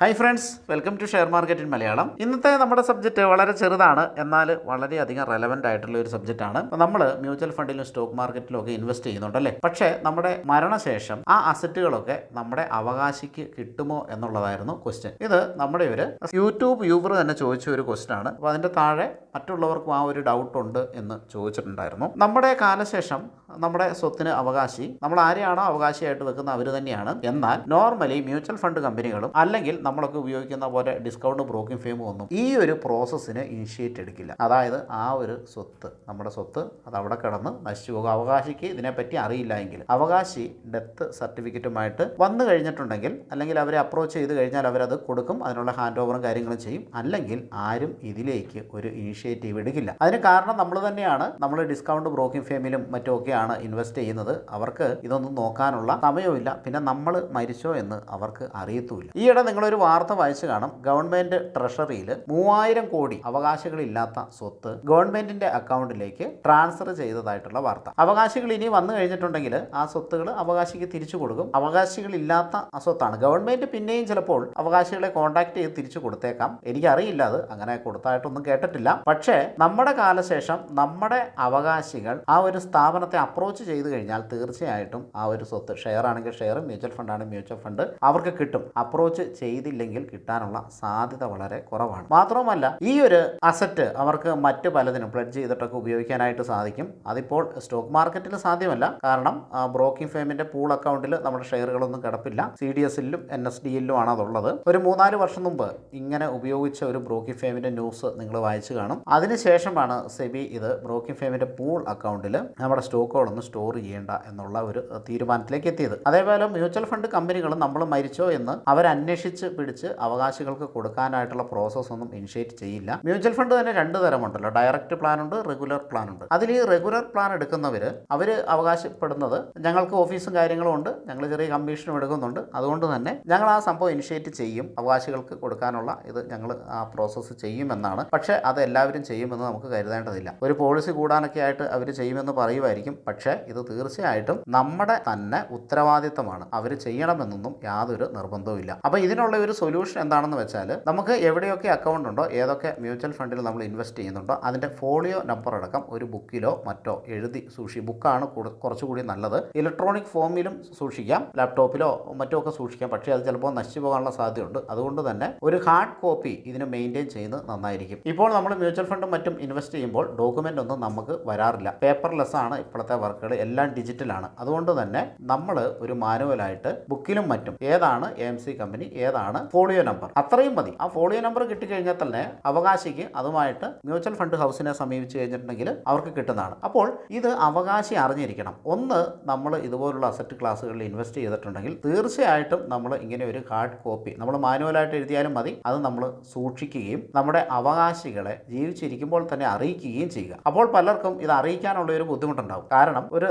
Hi friends, welcome to share market in Malayalam. ഇന്നത്തെ നമ്മുടെ subject വളരെ ചെറുതാണ്, എന്നാൽ വളരെയധികം റെലവൻ്റ് ആയിട്ടുള്ള ഒരു സബ്ജക്റ്റാണ്. നമ്മൾ മ്യൂച്വൽ ഫണ്ടിലും സ്റ്റോക്ക് മാർക്കറ്റിലും ഒക്കെ ഇൻവെസ്റ്റ് ചെയ്യുന്നുണ്ടല്ലേ. പക്ഷേ നമ്മുടെ മരണശേഷം ആ അസറ്റുകളൊക്കെ നമ്മുടെ അവകാശിക്ക് കിട്ടുമോ എന്നുള്ളതായിരുന്നു ക്വസ്റ്റ്യൻ. ഇത് നമ്മുടെ ഒരു യൂട്യൂബ് യൂബർ തന്നെ ചോദിച്ച ഒരു ക്വസ്റ്റ്യൻ ആണ്. അപ്പോൾ അതിൻ്റെ താഴെ മറ്റുള്ളവർക്കും ആ ഒരു ഡൗട്ട് ഉണ്ട് എന്ന് ചോദിച്ചിട്ടുണ്ടായിരുന്നു. നമ്മുടെ കാലശേഷം നമ്മുടെ സ്വത്തിന് അവകാശി നമ്മൾ ആരെയാണോ അവകാശിയായിട്ട് വെക്കുന്നത് അവർ തന്നെയാണ്. എന്നാൽ നോർമലി മ്യൂച്വൽ ഫണ്ട് കമ്പനികളും അല്ലെങ്കിൽ നമ്മളൊക്കെ ഉപയോഗിക്കുന്ന പോലെ ഡിസ്കൗണ്ട് ബ്രോക്കിംഗ് ഫേമും ഒന്നും ഈ ഒരു പ്രോസസ്സിന് ഇനിഷ്യേറ്റ് എടുക്കില്ല. അതായത് ആ ഒരു സ്വത്ത്, നമ്മുടെ സ്വത്ത് അത് അവിടെ കിടന്ന് നശിച്ചു പോകും. അവകാശിക്ക് ഇതിനെപ്പറ്റി അറിയില്ല എങ്കിൽ, അവകാശി ഡെത്ത് സർട്ടിഫിക്കറ്റുമായിട്ട് വന്നു കഴിഞ്ഞിട്ടുണ്ടെങ്കിൽ അല്ലെങ്കിൽ അവരെ അപ്രോച്ച് ചെയ്ത് കഴിഞ്ഞാൽ അവരത് കൊടുക്കും, അതിനുള്ള ഹാൻഡ് ഓവറും കാര്യങ്ങളും ചെയ്യും. അല്ലെങ്കിൽ ആരും ഇതിലേക്ക് ഒരു ഇനിഷ്യേറ്റീവ് എടുക്കില്ല. അതിന് കാരണം നമ്മൾ തന്നെയാണ്. നമ്മൾ ഡിസ്കൗണ്ട് ബ്രോക്കിംഗ് ഫേമിലും മറ്റുമൊക്കെയാണ് ഇൻവെസ്റ്റ് ചെയ്യുന്നത്. അവർക്ക് ഇതൊന്നും നോക്കാനുള്ള സമയമില്ല. പിന്നെ നമ്മൾ മരിച്ചോ എന്ന് അവർക്ക് അറിയത്തുമില്ല. ഈയിടെ നിങ്ങളൊരു വാർത്ത വായിച്ചു കാണും. ഗവൺമെന്റ് ട്രഷറിയിൽ 3000 കോടി അവകാശികളില്ലാത്ത സ്വത്ത് ഗവൺമെന്റിന്റെ അക്കൗണ്ടിലേക്ക് ട്രാൻസ്ഫർ ചെയ്തതായിട്ടുള്ള വാർത്ത. അവകാശികൾ ഇനി വന്നു കഴിഞ്ഞിട്ടുണ്ടെങ്കിൽ ആ സ്വത്തുകൾ അവകാശിക്ക് തിരിച്ചു കൊടുക്കും. അവകാശികളില്ലാത്ത സ്വത്താണ്. ഗവൺമെന്റ് പിന്നെയും ചിലപ്പോൾ അവകാശികളെ കോൺടാക്ട് ചെയ്ത് തിരിച്ചു കൊടുത്തേക്കാം. എനിക്കറിയില്ല, അത് അങ്ങനെ കൊടുത്തായിട്ടൊന്നും കേട്ടിട്ടില്ല. പക്ഷേ നമ്മുടെ കാലശേഷം നമ്മുടെ അവകാശികൾ ആ ഒരു സ്ഥാപനത്തെ അപ്രോച്ച് ചെയ്ത് കഴിഞ്ഞാൽ തീർച്ചയായിട്ടും ആ ഒരു സ്വത്ത്, ഷെയർ ആണെങ്കിൽ ഷെയർ, മ്യൂച്വൽ ഫണ്ട് ആണെങ്കിൽ മ്യൂച്വൽ ഫണ്ട്, അവർക്ക് കിട്ടും. അപ്രോച്ച് ചെയ്തില്ലെങ്കിൽ കിട്ടാനുള്ള സാധ്യത വളരെ കുറവാണ്. മാത്രവുമല്ല, ഈ ഒരു അസറ്റ് അവർക്ക് മറ്റ് പലതിനും പ്ലെഡ്ജ് ചെയ്തിട്ടൊക്കെ ഉപയോഗിക്കാനായിട്ട് സാധിക്കും. അതിപ്പോൾ സ്റ്റോക്ക് മാർക്കറ്റിൽ സാധ്യമല്ല. കാരണം ബ്രോക്കിംഗ് ഫേമിന്റെ പൂൾ അക്കൗണ്ടിൽ നമ്മുടെ ഷെയറുകളൊന്നും കിടപ്പില്ല. CDSലും NSDLലും ആണ് അതുള്ളത്. ഒരു 3-4 വർഷം മുമ്പ് ഇങ്ങനെ ഉപയോഗിച്ച ഒരു ബ്രോക്കിംഗ് ഫേമിന്റെ ന്യൂസ് നിങ്ങൾ വായിച്ചു കാണും. അതിനുശേഷമാണ് സെബി ഇത് ബ്രോക്കിംഗ് ഫേമിന്റെ പൂൾ അക്കൗണ്ടിൽ നമ്മുടെ സ്റ്റോക്കുകളൊന്നും സ്റ്റോർ ചെയ്യേണ്ട എന്നുള്ള ഒരു തീരുമാനത്തിലേക്ക് എത്തിയത്. അതേപോലെ മ്യൂച്വൽ ഫണ്ട് കമ്പനികളും നമ്മൾ മരിച്ചോ എന്ന് അവരന്വേഷിച്ച് പിടിച്ച് അവകാശികൾക്ക് കൊടുക്കാനായിട്ടുള്ള പ്രോസസ് ഒന്നും ഇനിഷ്യേറ്റ് ചെയ്യില്ല. മ്യൂച്വൽ ഫണ്ട് തന്നെ 2 തരമുണ്ടല്ലോ. ഡയറക്റ്റ് പ്ലാൻ ഉണ്ട്, റെഗുലർ പ്ലാൻ ഉണ്ട്. അതിൽ ഈ റെഗുലർ പ്ലാൻ എടുക്കുന്നവർ അവർ അവകാശപ്പെടുന്നത് ഞങ്ങൾക്ക് ഓഫീസും കാര്യങ്ങളും ഉണ്ട്, ഞങ്ങൾ ചെറിയ കമ്മീഷനും എടുക്കുന്നുണ്ട്, അതുകൊണ്ട് തന്നെ ഞങ്ങൾ ആ സംഭവം ഇനിഷ്യേറ്റ് ചെയ്യും, അവകാശികൾക്ക് കൊടുക്കാനുള്ള ഇത് ഞങ്ങൾ ആ പ്രോസസ്സ് ചെയ്യുമെന്നാണ്. പക്ഷേ അത് എല്ലാവരും ചെയ്യുമെന്ന് നമുക്ക് കരുതേണ്ടതില്ല. ഒരു പോളിസി കൂടാനൊക്കെ ആയിട്ട് അവർ ചെയ്യുമെന്ന് പറയുമായിരിക്കും. പക്ഷേ ഇത് തീർച്ചയായിട്ടും നമ്മുടെ തന്നെ ഉത്തരവാദിത്തമാണ്. അവർ ചെയ്യണമെന്നൊന്നും യാതൊരു നിർബന്ധവും ഇല്ല. അപ്പോൾ ഇതിനുള്ള ഒരു സൊല്യൂഷൻ എന്താണെന്ന് വെച്ചാൽ, നമുക്ക് എവിടെയൊക്കെ അക്കൗണ്ട് ഉണ്ടോ, ഏതൊക്കെ മ്യൂച്വൽ ഫണ്ടിൽ നമ്മൾ ഇൻവെസ്റ്റ് ചെയ്യുന്നുണ്ടോ അതിൻ്റെ ഫോളിയോ നമ്പർ അടക്കം ഒരു ബുക്കിലോ മറ്റോ എഴുതി ബുക്കാണ് കുറച്ചുകൂടി നല്ലത്. ഇലക്ട്രോണിക് ഫോമിലും സൂക്ഷിക്കാം, ലാപ്ടോപ്പിലോ മറ്റോ ഒക്കെ സൂക്ഷിക്കാം. പക്ഷേ അത് ചിലപ്പോൾ നശിച്ചു പോകാനുള്ള സാധ്യതയുണ്ട്. അതുകൊണ്ട് തന്നെ ഒരു ഹാർഡ് കോപ്പി ഇതിന് മെയിൻറ്റെയിൻ ചെയ്യുന്നത് നന്നായിരിക്കും. ഇപ്പോൾ നമ്മൾ മ്യൂച്വൽ ഫണ്ടും മറ്റും ഇൻവെസ്റ്റ് ചെയ്യുമ്പോൾ ഡോക്യുമെൻ്റ് ഒന്നും നമുക്ക് വരാറില്ല. പേപ്പർലെസ് ആണ് ഇപ്പോഴത്തെ വർക്കുകൾ, എല്ലാം ഡിജിറ്റലാണ്. അതുകൊണ്ട് തന്നെ നമ്മൾ ഒരു മാനുവലായിട്ട് ബുക്കിലും മറ്റും ഏതാണ് AMC കമ്പനി, ഏതാണ് ഫോളിയോ നമ്പർ, അത്രയും മതി. ആ ഫോളിയോ നമ്പർ കിട്ടിക്കഴിഞ്ഞാൽ തന്നെ അവകാശിക്ക് അതുമായിട്ട് മ്യൂച്വൽ ഫണ്ട് ഹൗസിനെ സമീപിച്ച് കഴിഞ്ഞിട്ടുണ്ടെങ്കിൽ അവർക്ക് കിട്ടുന്നതാണ്. അപ്പോൾ ഇത് അവകാശി അറിഞ്ഞിരിക്കണം. ഒന്ന്, നമ്മൾ ഇതുപോലുള്ള അസറ്റ് ക്ലാസ്സുകളിൽ ഇൻവെസ്റ്റ് ചെയ്തിട്ടുണ്ടെങ്കിൽ തീർച്ചയായിട്ടും നമ്മൾ ഇങ്ങനെ ഒരു ഹാർഡ് കോപ്പി, നമ്മൾ മാനുവലായിട്ട് എഴുതിയാലും മതി, അത് നമ്മൾ സൂക്ഷിക്കുകയും നമ്മുടെ അവകാശികളെ ജീവിച്ചിരിക്കുമ്പോൾ തന്നെ അറിയിക്കുകയും ചെയ്യുക. അപ്പോൾ പലർക്കും ഇത് അറിയിക്കാനുള്ള ഒരു ബുദ്ധിമുട്ടുണ്ടാകും. കാരണം ഒരു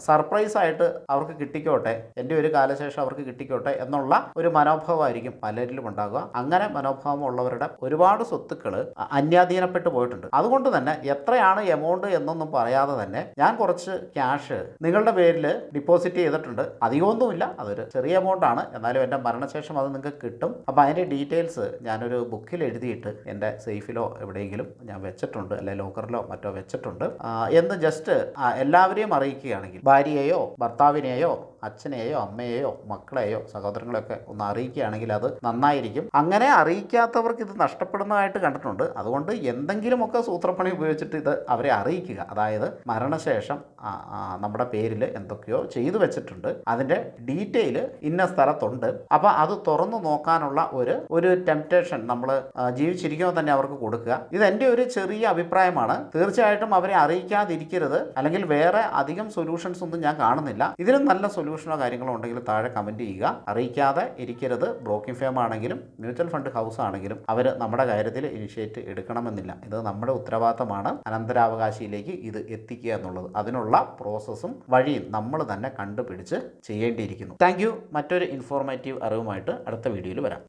സർപ്രൈസ് ആയിട്ട് അവർക്ക് കിട്ടിക്കോട്ടെ, എൻ്റെ ഒരു കാലശേഷം അവർക്ക് കിട്ടിക്കോട്ടെ എന്നുള്ള ഒരു മനോഭാവമായിരിക്കും പലരിലും ഉണ്ടാകുക. അങ്ങനെ മനോഭാവമുള്ളവരുടെ ഒരുപാട് സ്വത്തുക്കൾ അന്യാധീനപ്പെട്ടു പോയിട്ടുണ്ട്. അതുകൊണ്ട് തന്നെ എത്രയാണ് എമൗണ്ട് എന്നൊന്നും പറയാതെ തന്നെ ഞാൻ കുറച്ച് ക്യാഷ് നിങ്ങളുടെ പേരിൽ ഡിപ്പോസിറ്റ് ചെയ്തിട്ടുണ്ട്. അധികമൊന്നുമില്ല, അതൊരു ചെറിയ എമൗണ്ട് ആണ്, എന്നാലും എൻ്റെ മരണശേഷം അത് നിങ്ങൾക്ക് കിട്ടും. അപ്പോൾ അതിൻ്റെ ഡീറ്റെയിൽസ് ഞാനൊരു ബുക്കിൽ എഴുതിയിട്ട് എൻ്റെ സേഫിലോ എവിടെയെങ്കിലും ഞാൻ വെച്ചിട്ടുണ്ട്, അല്ലെങ്കിൽ ലോക്കറിലോ മറ്റോ വെച്ചിട്ടുണ്ട് എന്ന് ജസ്റ്റ് എല്ലാവരെയും അറിയിക്കുകയാണെങ്കിൽ, ഭാര്യയെയോ ഭർത്താവിനെയോ അച്ഛനെയോ അമ്മയെയോ മക്കളെയോ സഹോദരങ്ങളെയൊക്കെ ഒന്ന് അറിയിക്കുകയാണെങ്കിൽ അത് നന്നായിരിക്കും. അങ്ങനെ അറിയിക്കാത്തവർക്ക് ഇത് നഷ്ടപ്പെടുന്നതായിട്ട് കണ്ടിട്ടുണ്ട്. അതുകൊണ്ട് എന്തെങ്കിലുമൊക്കെ സൂത്രപ്പണി ഉപയോഗിച്ചിട്ട് ഇത് അവരെ അറിയിക്കുക. അതായത് മരണശേഷം നമ്മുടെ പേരിൽ എന്തൊക്കെയോ ചെയ്തു വെച്ചിട്ടുണ്ട്, അതിൻ്റെ ഡീറ്റെയിൽ ഇന്ന സ്ഥലത്തുണ്ട്. അപ്പോൾ അത് തുറന്നു നോക്കാനുള്ള ഒരു ടെംപ്റ്റേഷൻ നമ്മൾ ജീവിച്ചിരിക്കുമ്പോൾ തന്നെ അവർക്ക് കൊടുക്കുക. ഇതെൻ്റെ ഒരു ചെറിയ അഭിപ്രായമാണ്. തീർച്ചയായിട്ടും അവരെ അറിയിക്കാതിരിക്കരുത്, അല്ലെങ്കിൽ വേറെ അധികം സൊല്യൂഷൻസ് ഒന്നും ഞാൻ കാണുന്നില്ല. ഇതിലും നല്ല സൊല്യൂഷനോ കാര്യങ്ങളോ ഉണ്ടെങ്കിൽ താഴെ കമൻറ്റ് ചെയ്യുക. അറിയിക്കാതെ ഇരിക്കരുത്. ബ്രോക്കിംഗ് ഫേം ആണെങ്കിലും മ്യൂച്വൽ ഫണ്ട് ഹൗസ് ആണെങ്കിലും അവർ നമ്മുടെ കാര്യത്തിൽ ഇനിഷ്യേറ്റ് എടുക്കണമെന്നില്ല. ഇത് നമ്മുടെ ഉത്തരവാദിത്തമാണ് അനന്തരാവകാശിയിലേക്ക് ഇത് എത്തിക്കുക എന്നുള്ളത്. അതിനുള്ള പ്രോസസ്സും വഴിയും നമ്മൾ തന്നെ കണ്ടുപിടിച്ച് ചെയ്യേണ്ടിയിരിക്കുന്നു. Thank you. മറ്റൊരു ഇൻഫോർമേറ്റീവ് അറിവുമായിട്ട് അടുത്ത വീഡിയോയിൽ വരാം.